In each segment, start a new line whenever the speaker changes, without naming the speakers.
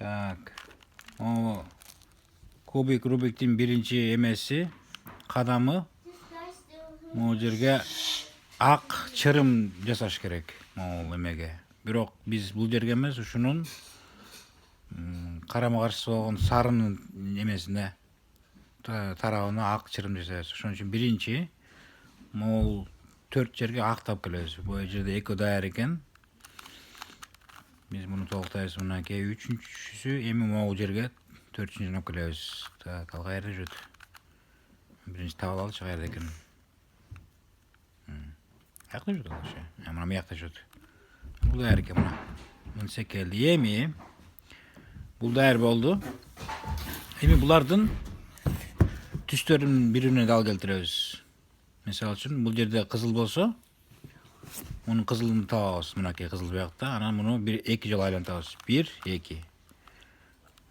Так. O kubik Rubik'in birinci emesi, kadamı. Bu жерге ак чырым жасаш керек могул эмеге. Бирок биз бул жерге эмес, ушунун карама каршы болгон сарынын эмесине тарабына ак чырым жасайбыз. Ошон үчүн биринчи могул 4 жерге актап келебиз. Бул жерде 2 даяр экен. Биз муну толуктайбыз. Мынакей үчүнчүсү эми могул жерге 4-чүнүн алып келебиз. Так, ал кайерде жүрөт? Биринчи таап алалычы, кайерде экен? Аякта жүрөт ал ошо. Мына биякта жүрөт. Бул даяр экен мына. Мына секелди. Эми бул даяр болду. Эми булардын түстөрүн бири-бирине дал келтиребиз. Мисалы үчүн бул жерде кызыл болсо, мунун кызылын табабыз. Мынакей кызыл биякта. Анан муну 2 жолу айлантабыз. 1, 2.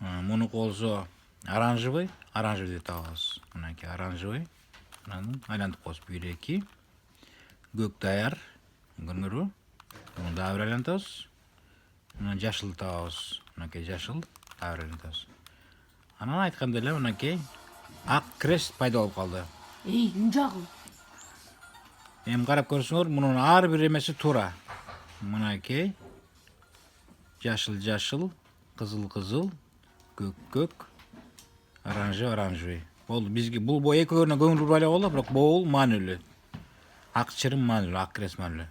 Мунуку болсо оранжевый деп табабыз. Мынакей оранжевый. Анан айлантып коебуз. 1, 2. Көк даяр. Көрүнөрбү? Муну дагы бир айлантабыз. Анан жашыл табабыз. Мынакей жашыл дагы бир айлантабыз. Анан айткандай эле мынакей ак крест пайда болуп калды.
Мынжагы.
Эми карап көрсөңөр, мунун ар бир эмеси туура. Мынакей жашыл, кызыл, көк, оранжевый. Болду. Бизге бул экөөнө көңүл бурбай эле болду, бирок бул маанилүү. Ак чырым маанилүү, ак крест маанилүү.